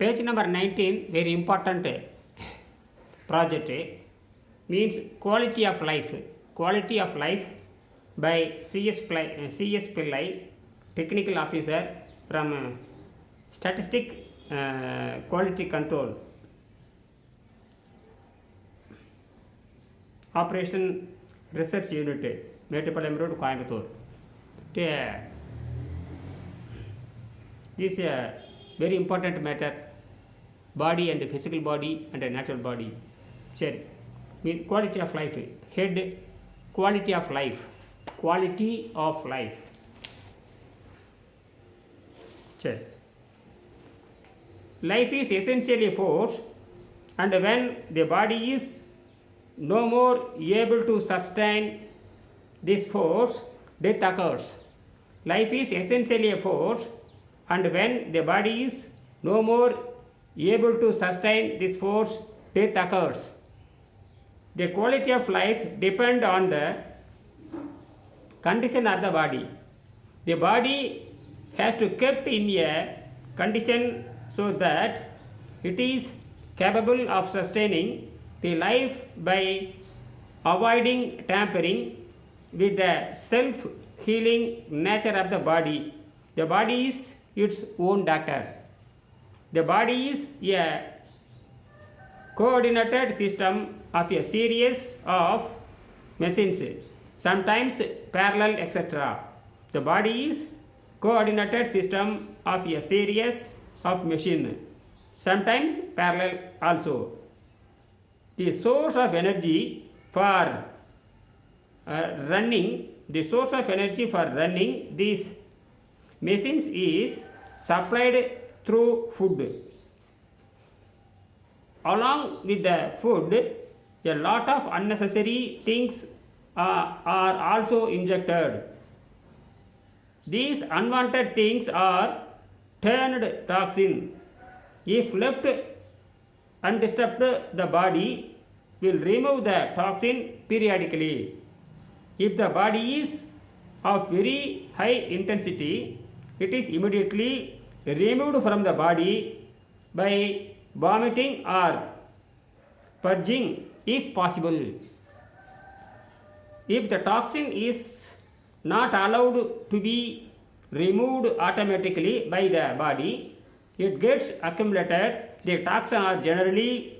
Page number 19, very important project, means quality of life. Quality of life by C.S. Pillai, technical officer from statistic quality control, operation research unit, Mettupalayam Road, Coimbatore. This is a very important matter, body and physical body and a natural body. Sure. Mean quality of life. Head, quality of life. Quality of life. Sure. Life is essentially a force, and when the body is no more able to sustain this force, death occurs. Life is essentially a force, and when the body is no more able to sustain this force, death occurs. The quality of life depends on the condition of the body. The body has to kept in a condition so that it is capable of sustaining the life by avoiding tampering with the self-healing nature of the body. The body is its own doctor. The body is a coordinated system of a series of machines, sometimes parallel, etc. The body is coordinated system of a series of machines, sometimes parallel also. The source of energy for running these machines is supplied through food. Along with the food, a lot of unnecessary things are also injected. These unwanted things are termed toxin. If left undisturbed, the body will remove the toxin periodically. If the body is of very high intensity, it is immediately removed from the body by vomiting or purging if possible. If the toxin is not allowed to be removed automatically by the body, it gets accumulated. The toxins are generally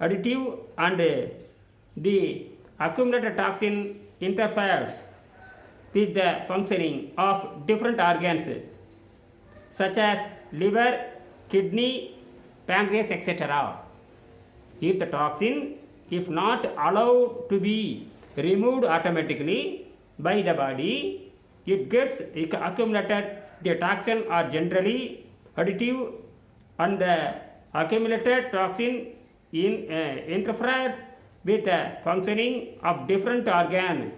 additive, and the accumulated toxin interferes with the functioning of different organs such as liver, kidney, pancreas, etc. If the toxin, if not allowed to be removed automatically by the body, it gets accumulated. The toxins are generally additive, and the accumulated toxin interfere with the functioning of different organs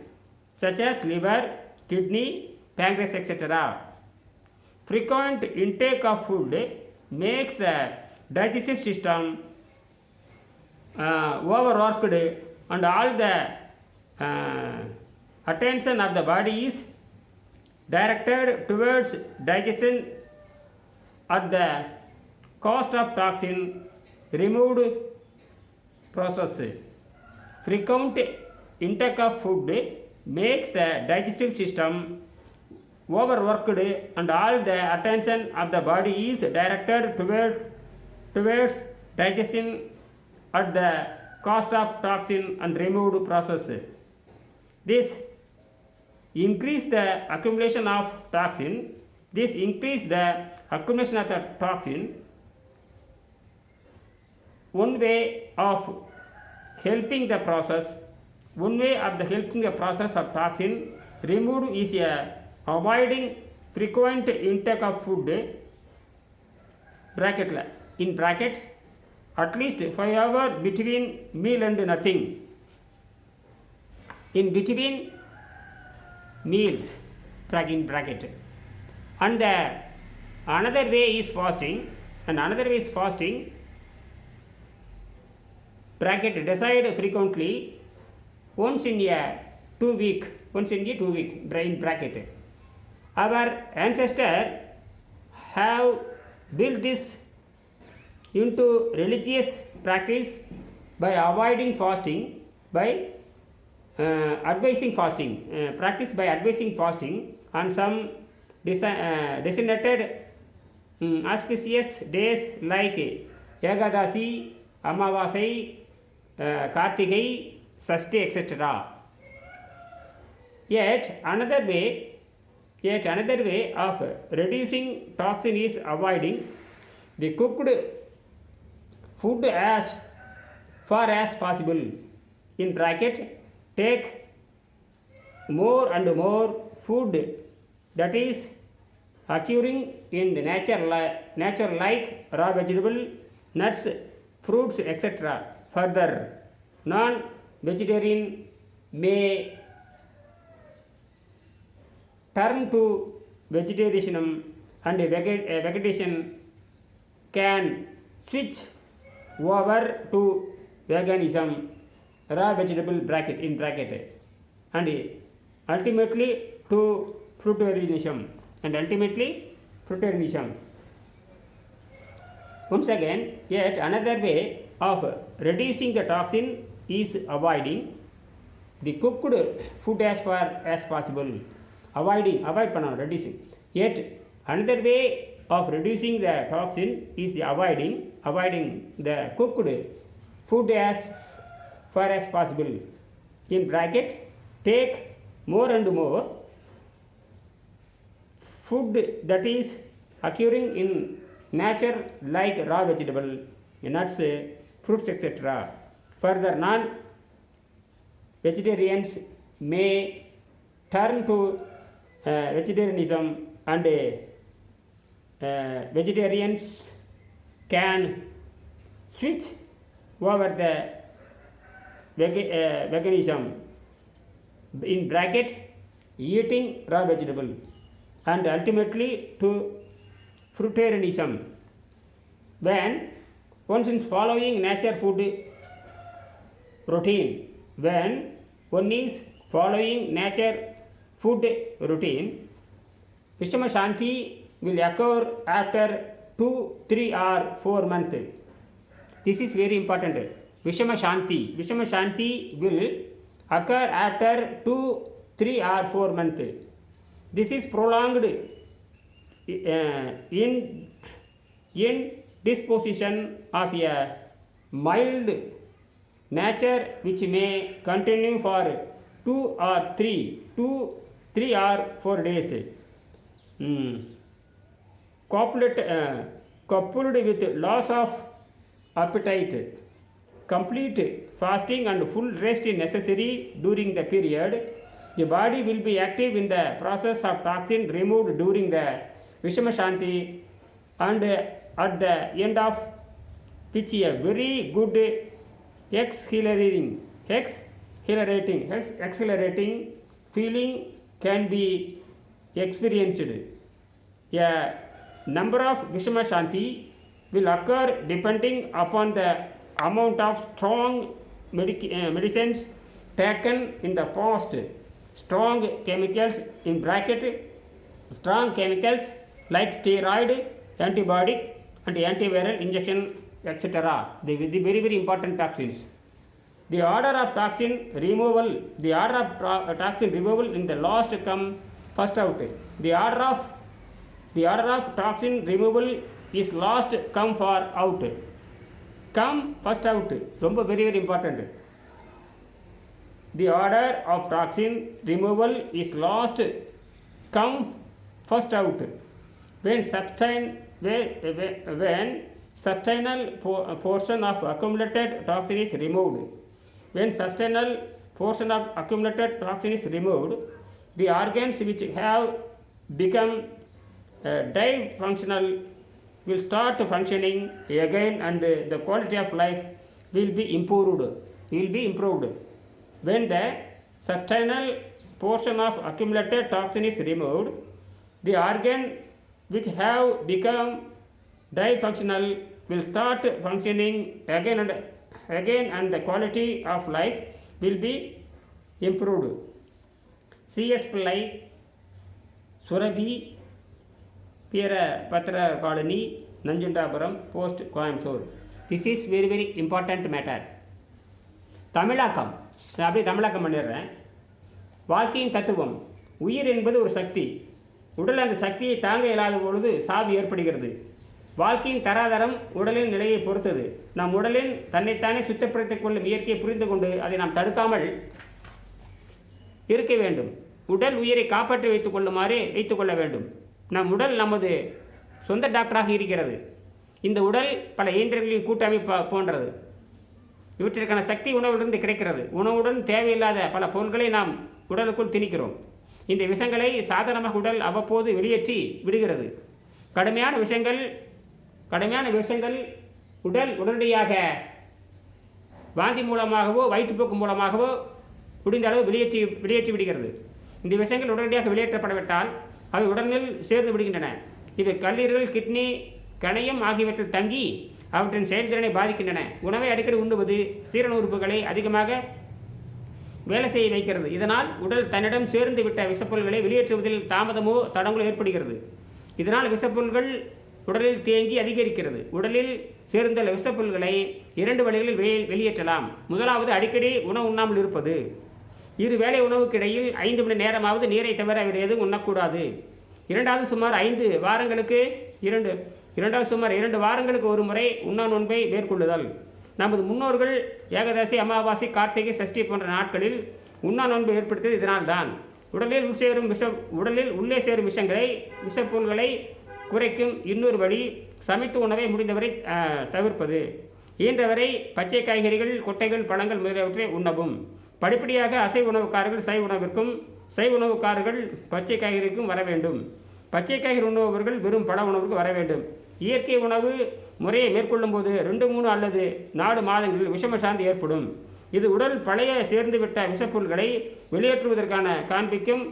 such as liver, kidney, pancreas, etc. Frequent intake of food makes the digestive system overworked, and all the attention of the body is directed towards digestion at the cost of toxin removed process. Frequent intake of food makes the digestive system overworked, and all the attention of the body is directed towards digestion at the cost of toxin and removed process. This increase the accumulation of toxin. This increase the accumulation of the toxin. One way of helping the process of toxin removed is avoiding frequent intake of food, in bracket, at least 5 hours between meal and nothing. In between meals, in bracket. And another way is fasting, bracket, decide frequently once in a 2 week, in bracket. Our ancestors have built this into religious practice by avoiding fasting, by advising fasting, practice by advising fasting on some designated auspicious days like Yagadasi, Amavasai, Kartigai, Sasti, etc. Yet another way of reducing toxin is avoiding the cooked food as far as possible. In bracket, take more and more food that is occurring in the nature like raw vegetable, nuts, fruits, etc. Further, non-vegetarian may turn to vegetarianism and vegetation can switch over to veganism, raw vegetable bracket in bracket, and ultimately to fruitarianism Once again, yet another way of reducing the toxin is avoiding the cooked food as far as possible. Avoid பண்ணணும், reducing. Yet another way of reducing the toxin is avoiding the cooked food as far as possible. In bracket, take more and more food that is occurring in nature like raw vegetable, nuts, fruits, etc. Further, non-vegetarians may turn to vegetarianism, and vegetarians can switch over the veganism, in bracket eating raw vegetable, and ultimately to fruitarianism. When one is following nature food routine, when one is following nature food routine, Vishama Shanti will occur after 2, 3 or 4 months. This is very important. Vishama Shanti will occur after 2, 3 or 4 months. This is prolonged in disposition of a mild nature which may continue for 2 or 3 or 4 days. Coupled with loss of appetite, complete fasting and full rest is necessary during the period. The body will be active in the process of toxin removed during the Vishama Shanti, and at the end of which a very good exhilarating feeling can be experienced. A number of Vishama Shanti will occur depending upon the amount of strong medicines taken in the past. Strong chemicals in bracket, strong chemicals like steroid, antibiotic and antiviral injection, etc. They will be very, very important toxins. The order of toxin removal in the last come first out. The order of toxin removal is last come for out. Come first out. ரொம்ப very, very important. The order of toxin removal is last come first out. When substantial portion of accumulated toxin is removed. When substantial portion of accumulated toxin is removed, the organs which have become dysfunctional will start functioning again, and the quality of life will be improved. When the substantial portion of accumulated toxin is removed, the organ which have become dysfunctional will start functioning again, and the quality of life will be improved. C.S. Pillai, Surabhi, பியர பத்திர colony, Nanjundapuram, post, Coimbatore. This is very very important matter. தமிழாக்கம், அப்படியே தமிழாக்கம் பண்ணிடுறேன். வாழ்க்கையின் தத்துவம். உயிர் என்பது ஒரு சக்தி. உடல் அந்த சக்தியை தாங்க இயலாத பொழுது சாவு ஏற்படுகிறது. வாழ்க்கையின் தராதரம் உடலின் நிலையை பொறுத்தது. நம் உடலின் தன்னைத்தானே சுத்தப்படுத்திக் கொள்ளும் இயற்கையை புரிந்து கொண்டு அதை நாம் தடுக்காமல் இருக்க வேண்டும். உடல் உயிரை காப்பாற்றி வைத்துக்கொள்ள வேண்டும். நம் உடல் நமது சொந்த டாக்டராக இருக்கிறது. இந்த உடல் பல இயந்திரங்களின் கூட்டமைப்பு போன்றது. இவற்றிற்கான சக்தி உணவிலிருந்து கிடைக்கிறது. உணவுடன் தேவையில்லாத பல பொருட்களை நாம் உடலுக்குள் திணிக்கிறோம். இந்த விஷங்களை சாதாரணமாக உடல் அவ்வப்போது வெளியேற்றி விடுகிறது. கடுமையான விஷங்கள் உடல் உடனடியாக வாந்தி மூலமாகவோ வயிற்றுப்போக்கு மூலமாகவோ முடிந்த அளவு வெளியேற்றி விடுகிறது. இந்த விஷயங்கள் உடனடியாக வெளியேற்றப்படவிட்டால் அவை உடலில் சேர்ந்து விடுகின்றன. இவை கல்லீரல், கிட்னி, கணையம் ஆகியவற்றில் தங்கி அவற்றின் செயல்திறனை பாதிக்கின்றன. உணவை அடிக்கடி உண்ணுவது சீரண உறுப்புகளை அதிகமாக வேலை செய்ய வைக்கிறது. இதனால் உடல் தன்னிடம் சேர்ந்து விட்ட விஷப்பொருள்களை வெளியேற்றுவதில் தாமதமோ தடங்களோ ஏற்படுகிறது. இதனால் விஷப்பொருள்கள் உடலில் தேங்கி அதிகரிக்கிறது. உடலில் சேர்ந்துள்ள விஷப்பொருள்களை 2 வழிகளில் வெளியேற்றலாம். முதலாவது, அடிக்கடி உணவு உண்ணாமல் இருப்பது. 2 வேளை உணவுக்கு இடையில் 5 மணி நேரமாவது நீரை தவிர வேறு எதுவும் உண்ணக்கூடாது. இரண்டாவது, சுமார் 2 வாரங்களுக்கு ஒரு முறை உண்ணா நோன்பை மேற்கொள்ளுதல். நமது முன்னோர்கள் ஏகாதசி, அமாவாசை, கார்த்திகை, சஷ்டி போன்ற நாட்களில் உண்ணா நோன்பு ஏற்படுத்தியது இதனால்தான். உடலில் உள்ளே சேரும் விஷப்பொருள்களை குறைக்கும் இன்னொரு வழி சமைத்த உணவை முடிந்தவரை தவிர்ப்பது. இயன்றவரை பச்சை காய்கறிகள், கொட்டைகள், பழங்கள் முதலியவற்றை உண்ணவும். படிப்படியாக அசைவ உணவுக்காரர்கள் சைவ உணவிற்கும், சைவ உணவுக்காரர்கள் பச்சை காய்கறிக்கும் வர வேண்டும். பச்சை காய்கறி உணவுகள் வெறும் பழ உணவுக்கு வர வேண்டும். இயற்கை உணவு முறையை மேற்கொள்ளும் போது 2, 3 அல்லது 4 மாதங்களில் விஷம சாந்தி ஏற்படும். இது உடல் பழைய சேர்ந்துவிட்ட விஷப்பொருள்களை வெளியேற்றுவதற்கான காண்பிக்கும்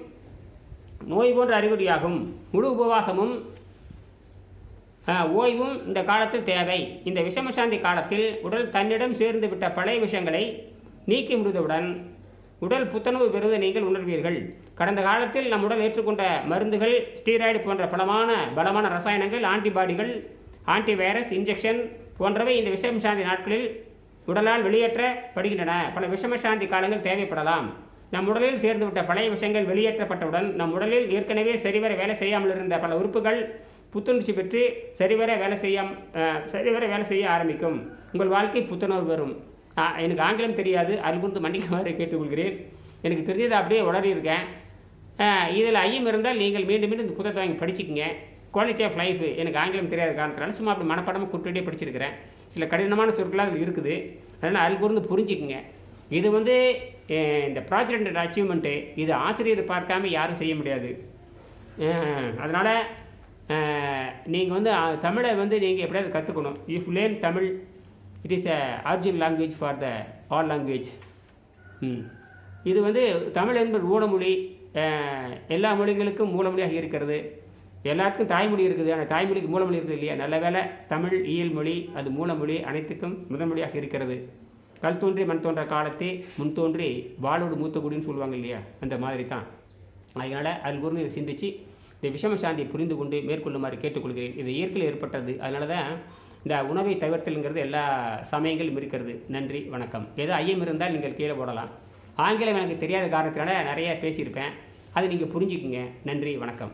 நோய் போன்ற அறிகுறியாகும். முழு உபவாசமும் ஓய்வும் இந்த காலத்தில் தேவை. இந்த விஷமசாந்தி காலத்தில் உடல் தன்னிடம் சேர்ந்து விட்ட பழைய விஷயங்களை நீக்கி முடிந்தவுடன் உடல் புத்துணர்வு பெறுவதை நீங்கள் உணர்வீர்கள். கடந்த காலத்தில் நம் உடல் ஏற்றுக்கொண்ட மருந்துகள், ஸ்டீராய்டு போன்ற பலமான ரசாயனங்கள், ஆன்டிபாடிகள், ஆன்டிவைரஸ் இன்ஜெக்ஷன் போன்றவை இந்த விஷமசாந்தி நாட்களில் உடலால் வெளியேற்றப்படுகின்றன. பல விஷமசாந்தி காலங்கள் தேவைப்படலாம். நம் உடலில் சேர்ந்துவிட்ட பழைய விஷயங்கள் வெளியேற்றப்பட்டவுடன் நம் உடலில் ஏற்கனவே சரிவர வேலை செய்யாமல் இருந்த பல உறுப்புகள் புத்துணர்ச்சி பெற்று சரிவர வேலை செய்ய ஆரம்பிக்கும். உங்கள் வாழ்க்கை புத்துணர்வு வரும். எனக்கு ஆங்கிலம் தெரியாது, அது குறித்து மன்னிக்குமாறு கேட்டுக்கொள்கிறேன். எனக்கு தெரிஞ்சதை அப்படியே உளறியிருக்கேன். இதில் ஐயம் இருந்தால் நீங்கள் மீண்டும் இந்த புத்தகத்தை வாங்கி படிச்சுக்கோங்க. குவாலிட்டி ஆஃப் லைஃப் எனக்கு ஆங்கிலம் தெரியாத காரணத்தினால சும்மா அப்படி மனப்படமாக குறிப்பிட்டே படிச்சிருக்கிறேன். சில கடினமான சொற்களாக அதில் இருக்குது. அதனால் அது குறித்து புரிஞ்சுக்குங்க. இது இந்த ப்ராஜெக்ட் அச்சீவ்மெண்ட்டு, இது ஆசிரியர் பார்க்காம யாரும் செய்ய முடியாது. அதனால் நீங்கள் தமிழை நீங்கள் எப்படியாவது கற்றுக்கணும். If learn Tamil, it is original language for the all language. இது தமிழ் என்பது மூலமொழி. எல்லா மொழிகளுக்கும் மூலமொழியாக இருக்கிறது. எல்லாத்துக்கும் தாய்மொழி இருக்குது, ஆனால் தாய்மொழிக்கு மூலமொழி இருக்குது இல்லையா? நல்ல வேலை தமிழ் இயல் மொழி, அது மூலமொழி, அனைத்துக்கும் முதன்மொழியாக இருக்கிறது. கல் தோன்றி மண் தோன்ற காலத்தே முன் தோன்றி வாளோடு மூத்த குடின்னு சொல்லுவாங்க இல்லையா? அந்த மாதிரி தான். அதனால் அதில் இதை சிந்தித்து இந்த விஷம சாந்தியை புரிந்து கொண்டு மேற்கொள்ளுமாறு கேட்டுக்கொள்கிறேன். இது இயற்கையில் ஏற்பட்டது. அதனால தான் இந்த உணவை தவிர்த்தல்ங்கிறது எல்லா சமயங்களும் இருக்கிறது. நன்றி, வணக்கம். ஏதோ ஐயம் இருந்தால் நீங்கள் கீழே போடலாம். ஆங்கிலம் எனக்கு தெரியாத காரணத்தினால நிறைய பேசியிருப்பேன். அதை நீங்கள் புரிஞ்சுக்குங்க. நன்றி, வணக்கம்.